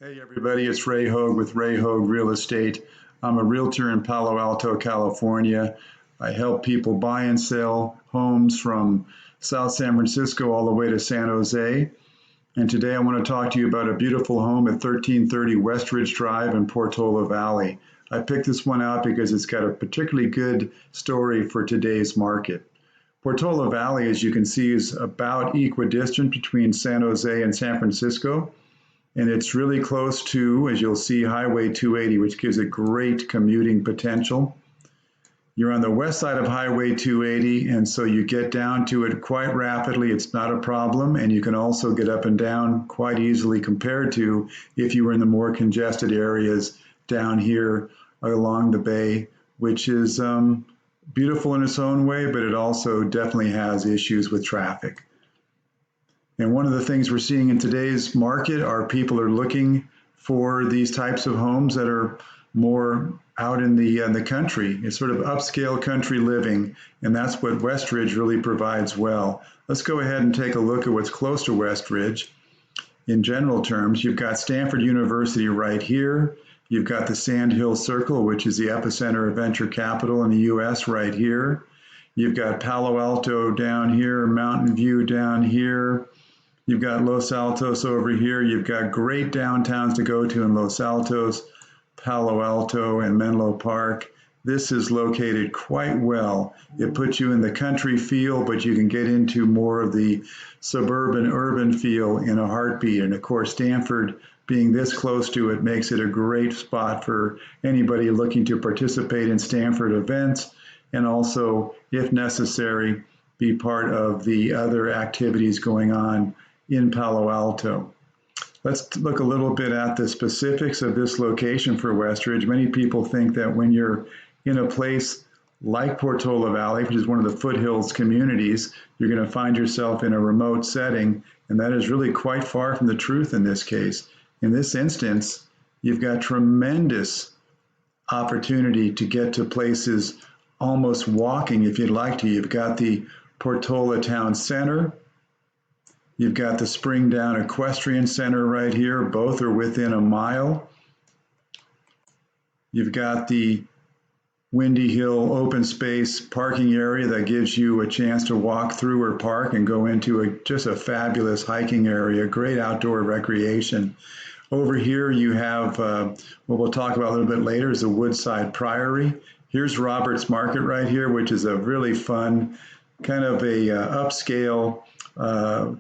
Hey everybody, it's Ray Hogue with Ray Hogue Real Estate. I'm a realtor in Palo Alto, California. I help people buy and sell homes from South San Francisco all the way to San Jose. And today I want to talk to you about a beautiful home at 1330 Westridge Drive in Portola Valley. I picked this one out because it's got a particularly good story for today's market. Portola Valley, as you can see, is about equidistant between San Jose and San Francisco. And it's really close to, as you'll see, Highway 280, which gives it great commuting potential. You're on the west side of Highway 280, and so you get down to it quite rapidly. It's not a problem, and you can also get up and down quite easily compared to if you were in the more congested areas down here along the bay, which is beautiful in its own way, but it also definitely has issues with traffic. And one of the things we're seeing in today's market are people are looking for these types of homes that are more out in the country. It's sort of upscale country living, and that's what Westridge really provides well. Let's go ahead and take a look at what's close to Westridge. In general terms, you've got Stanford University right here. You've got the Sand Hill Circle, which is the epicenter of venture capital in the U.S. right here. You've got Palo Alto down here, Mountain View down here. You've got Los Altos over here. You've got great downtowns to go to in Los Altos, Palo Alto, and Menlo Park. This is located quite well. It puts you in the country feel, but you can get into more of the suburban, urban feel in a heartbeat. And of course, Stanford being this close to it makes it a great spot for anybody looking to participate in Stanford events and also, if necessary, be part of the other activities going on in Palo Alto. Let's look a little bit at the specifics of this location for Westridge. Many people think that when you're in a place like Portola Valley, which is one of the foothills communities, you're going to find yourself in a remote setting, and that is really quite far from the truth in this case. In this instance, you've got tremendous opportunity to get to places almost walking if you'd like to. You've got the Portola Town Center. You've got the Springdown Equestrian Center right here. Both are within a mile. You've got the Windy Hill open space parking area that gives you a chance to walk through or park and go into just a fabulous hiking area, great outdoor recreation. Over here you have, what we'll talk about a little bit later, is the Woodside Priory. Here's Roberts Market right here, which is a really fun, kind of a upscale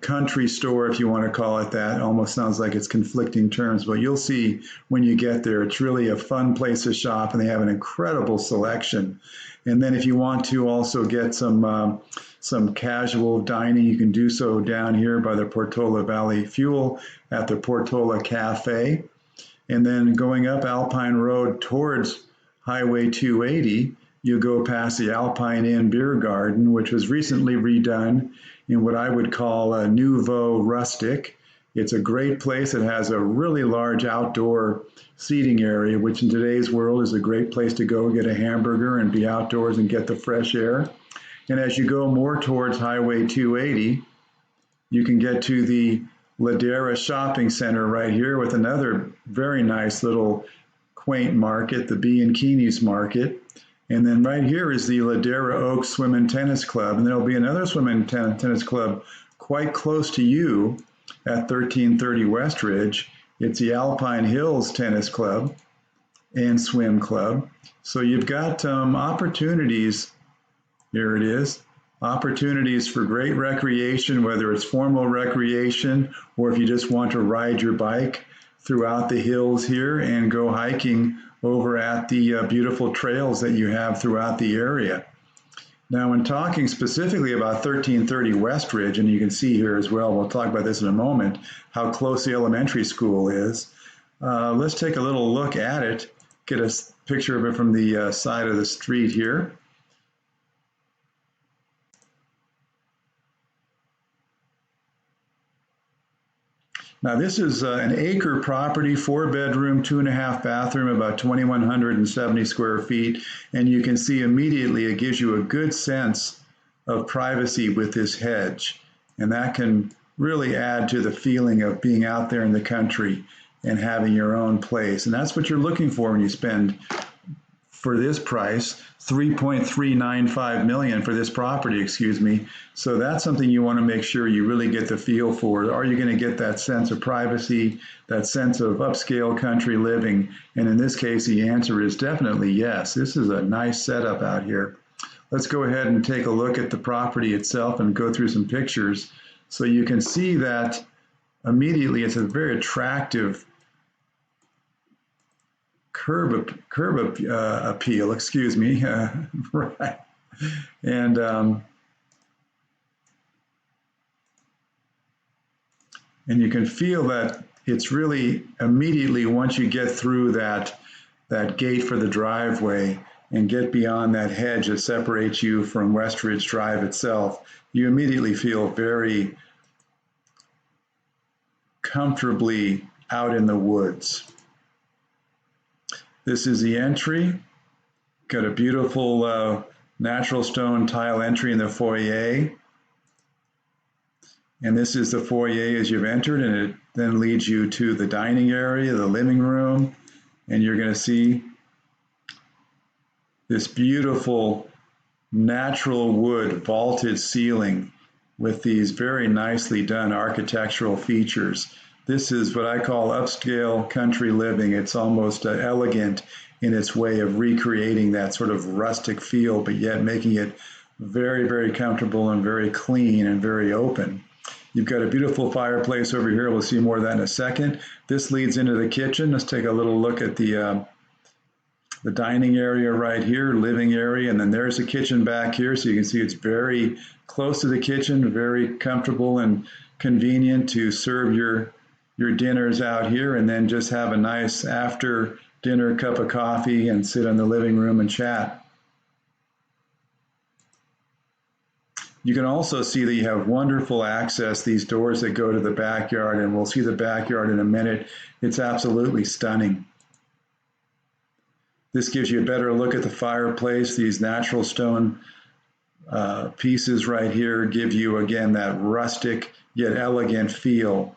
country store, if you want to call it that. Almost sounds like it's conflicting terms, but you'll see when you get there, it's really a fun place to shop, and they have an incredible selection. And then if you want to also get some casual dining, you can do so down here by the Portola Valley Fuel at the Portola Cafe. And then going up Alpine Road towards Highway 280, you go past the Alpine Inn Beer Garden, which was recently redone in what I would call a nouveau rustic. It's a great place. It has a really large outdoor seating area, which in today's world is a great place to go get a hamburger and be outdoors and get the fresh air. And as you go more towards Highway 280, you can get to the Ladera Shopping Center right here with another very nice little quaint market, the B and Keeney's Market. And then right here is the Ladera Oaks Swim and Tennis Club. And there'll be another swim and tennis club quite close to you at 1330 Westridge. It's the Alpine Hills Tennis Club and Swim Club. So you've got opportunities, here it is, opportunities for great recreation, whether it's formal recreation or if you just want to ride your bike throughout the hills here and go hiking over at the beautiful trails that you have throughout the area. Now, when talking specifically about 1330 Westridge, and you can see here as well, we'll talk about this in a moment, how close the elementary school is. Let's take a little look at it, get a picture of it from the side of the street here. Now this is an acre property, 4-bedroom, 2.5 bathroom, about 2,170 square feet. And you can see immediately it gives you a good sense of privacy with this hedge. And that can really add to the feeling of being out there in the country. and having your own place. And that's what you're looking for when you spend, for this price, $3.395 million for this property, excuse me. So that's something you want to make sure you really get the feel for. Are you going to get that sense of privacy, that sense of upscale country living? And in this case, the answer is definitely yes. This is a nice setup out here. Let's go ahead and take a look at the property itself and go through some pictures. So you can see that immediately it's a very attractive curb appeal, excuse me, right. And you can feel that it's really immediately, once you get through that gate for the driveway and get beyond that hedge that separates you from Westridge Drive itself, you immediately feel very comfortably out in the woods. This is the entry. Got a beautiful natural stone tile entry in the foyer. And this is the foyer as you've entered, and it then leads you to the dining area, the living room, and you're going to see this beautiful natural wood vaulted ceiling with these very nicely done architectural features. This is what I call upscale country living. It's almost elegant in its way of recreating that sort of rustic feel, but yet making it very, very comfortable and very clean and very open. You've got a beautiful fireplace over here. We'll see more of that in a second. This leads into the kitchen. Let's take a little look at the dining area right here, living area, and then there's the kitchen back here. So you can see it's very close to the kitchen, very comfortable and convenient to serve your dinners out here, and then just have a nice after dinner cup of coffee and sit in the living room and chat. You can also see that you have wonderful access, these doors that go to the backyard, and we'll see the backyard in a minute. It's absolutely stunning. This gives you a better look at the fireplace. These natural stone pieces right here give you, again, that rustic yet elegant feel.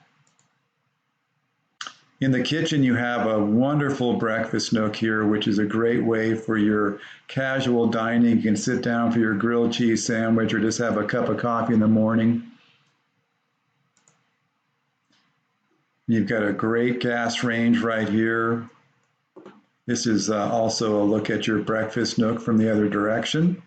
In the kitchen, you have a wonderful breakfast nook here, which is a great way for your casual dining. You can sit down for your grilled cheese sandwich or just have a cup of coffee in the morning. You've got a great gas range right here. This is also a look at your breakfast nook from the other direction.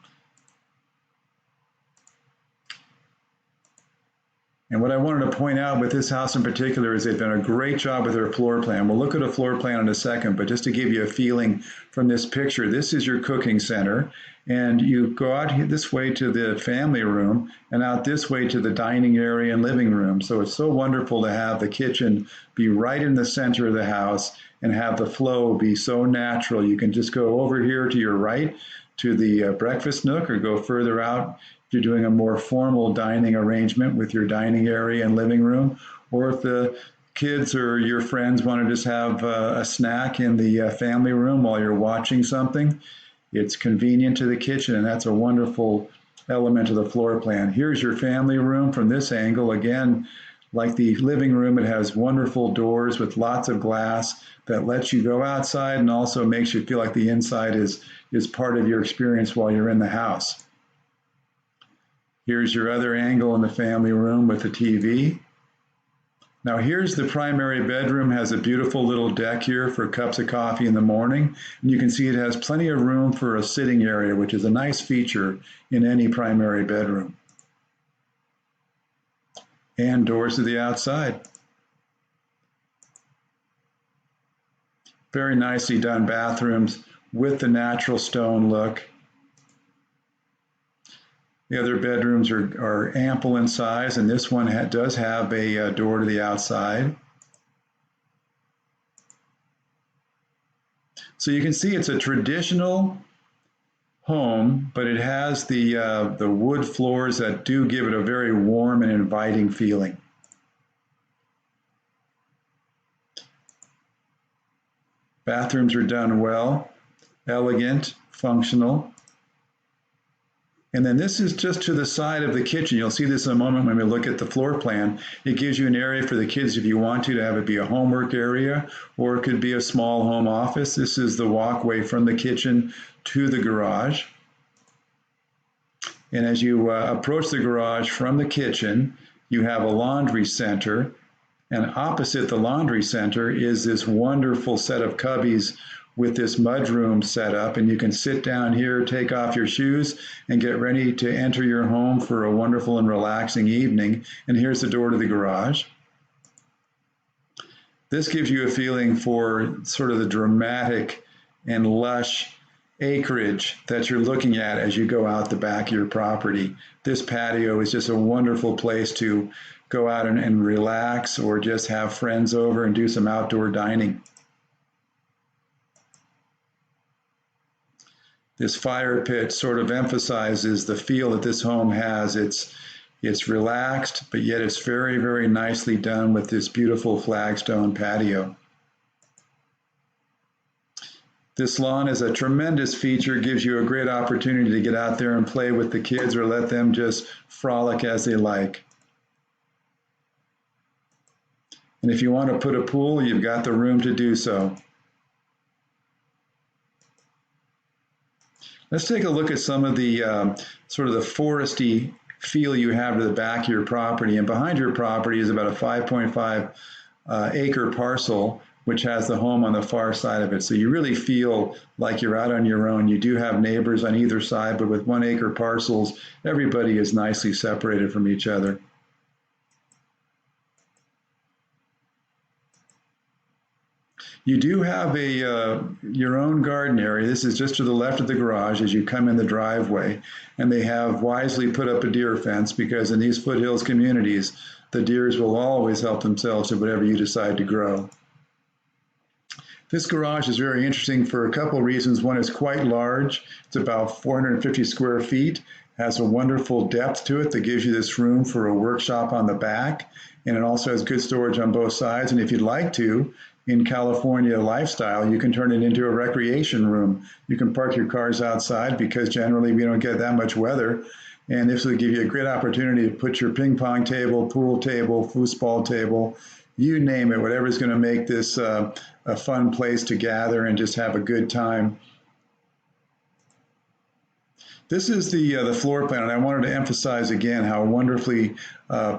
And what I wanted to point out with this house in particular is they've done a great job with their floor plan. We'll look at a floor plan in a second, but just to give you a feeling from this picture, this is your cooking center, and you go out this way to the family room and out this way to the dining area and living room. So it's so wonderful to have the kitchen be right in the center of the house and have the flow be so natural. You can just go over here to your right to the breakfast nook, or go further out if you're doing a more formal dining arrangement with your dining area and living room, or if the kids or your friends want to just have a snack in the family room while you're watching something, it's convenient to the kitchen, and that's a wonderful element of the floor plan. Here's your family room from this angle. Again, like the living room, it has wonderful doors with lots of glass that lets you go outside and also makes you feel like the inside is part of your experience while you're in the house. Here's your other angle in the family room with the TV. Now here's the primary bedroom, has a beautiful little deck here for cups of coffee in the morning. And you can see it has plenty of room for a sitting area, which is a nice feature in any primary bedroom. And doors to the outside. Very nicely done bathrooms with the natural stone look. The other bedrooms are ample in size, and this one does have a door to the outside. So you can see it's a traditional home, but it has the wood floors that do give it a very warm and inviting feeling. Bathrooms are done well, elegant, functional. And then this is just to the side of the kitchen. You'll see this in a moment when we look at the floor plan. It gives you an area for the kids if you want to have it be a homework area, or it could be a small home office. This is the walkway from the kitchen to the garage. And as you approach the garage from the kitchen, you have a laundry center. And opposite the laundry center is this wonderful set of cubbies with this mudroom set up, and you can sit down here, take off your shoes, and get ready to enter your home for a wonderful and relaxing evening. And here's the door to the garage. This gives you a feeling for sort of the dramatic and lush acreage that you're looking at as you go out the back of your property. This patio is just a wonderful place to go out and relax, or just have friends over and do some outdoor dining. This fire pit sort of emphasizes the feel that this home has. It's relaxed, but yet it's very, very nicely done with this beautiful flagstone patio. This lawn is a tremendous feature, gives you a great opportunity to get out there and play with the kids, or let them just frolic as they like. And if you want to put a pool, you've got the room to do so. Let's take a look at some of the sort of the foresty feel you have to the back of your property. And behind your property is about a 5.5 acre parcel, which has the home on the far side of it. So you really feel like you're out on your own. You do have neighbors on either side, but with 1 acre parcels, everybody is nicely separated from each other. You do have your own garden area. This is just to the left of the garage as you come in the driveway. And they have wisely put up a deer fence, because in these foothills communities, the deers will always help themselves to whatever you decide to grow. This garage is very interesting for a couple reasons. One, is quite large. It's about 450 square feet. Has a wonderful depth to it that gives you this room for a workshop on the back. And it also has good storage on both sides. And if you'd like to, in California lifestyle, you can turn it into a recreation room. You can park your cars outside, because generally we don't get that much weather. And this will give you a great opportunity to put your ping pong table, pool table, foosball table, you name it, whatever's going to make this a fun place to gather and just have a good time. This is the floor plan, and I wanted to emphasize again how wonderfully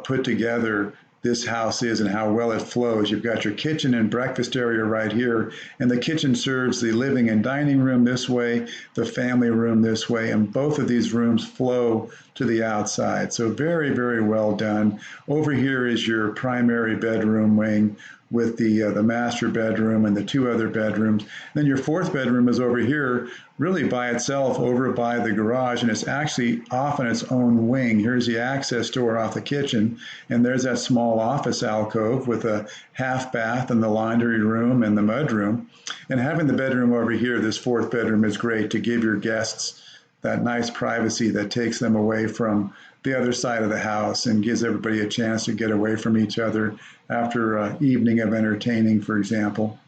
put together this house is and how well it flows. You've got your kitchen and breakfast area right here, and the kitchen serves the living and dining room this way, the family room this way, and both of these rooms flow to the outside. So very, very well done. Over here is your primary bedroom wing with the master bedroom and the 2 other bedrooms. Then your 4th bedroom is over here, really by itself over by the garage, and it's actually off in its own wing. Here's the access door off the kitchen, and there's that small office alcove with a half bath and the laundry room and the mud room. And having the bedroom over here, this 4th bedroom, is great to give your guests that nice privacy that takes them away from the other side of the house and gives everybody a chance to get away from each other after an evening of entertaining, for example.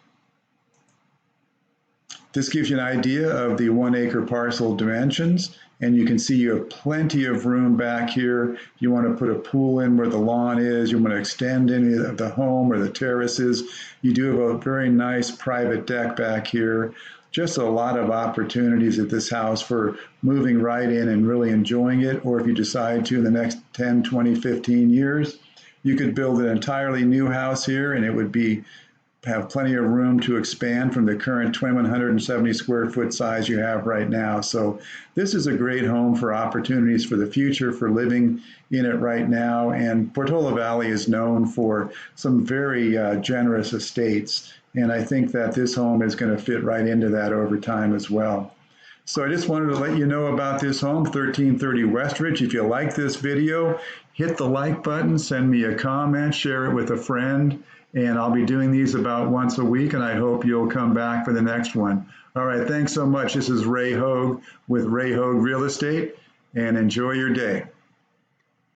This gives you an idea of the 1 acre parcel dimensions, and you can see you have plenty of room back here. If you want to put a pool in where the lawn is, you want to extend any of the home or the terraces, you do have a very nice private deck back here. Just a lot of opportunities at this house for moving right in and really enjoying it. Or if you decide to in the next 10, 20, 15 years, you could build an entirely new house here, and it would have plenty of room to expand from the current 2,170 square foot size you have right now. So this is a great home for opportunities for the future, for living in it right now. And Portola Valley is known for some very generous estates. And I think that this home is going to fit right into that over time as well. So I just wanted to let you know about this home, 1330 Westridge. If you like this video, hit the like button, send me a comment, share it with a friend, and I'll be doing these about once a week, and I hope you'll come back for the next one. All right, thanks so much. This is Ray Hogue with Ray Hogue Real Estate, and enjoy your day.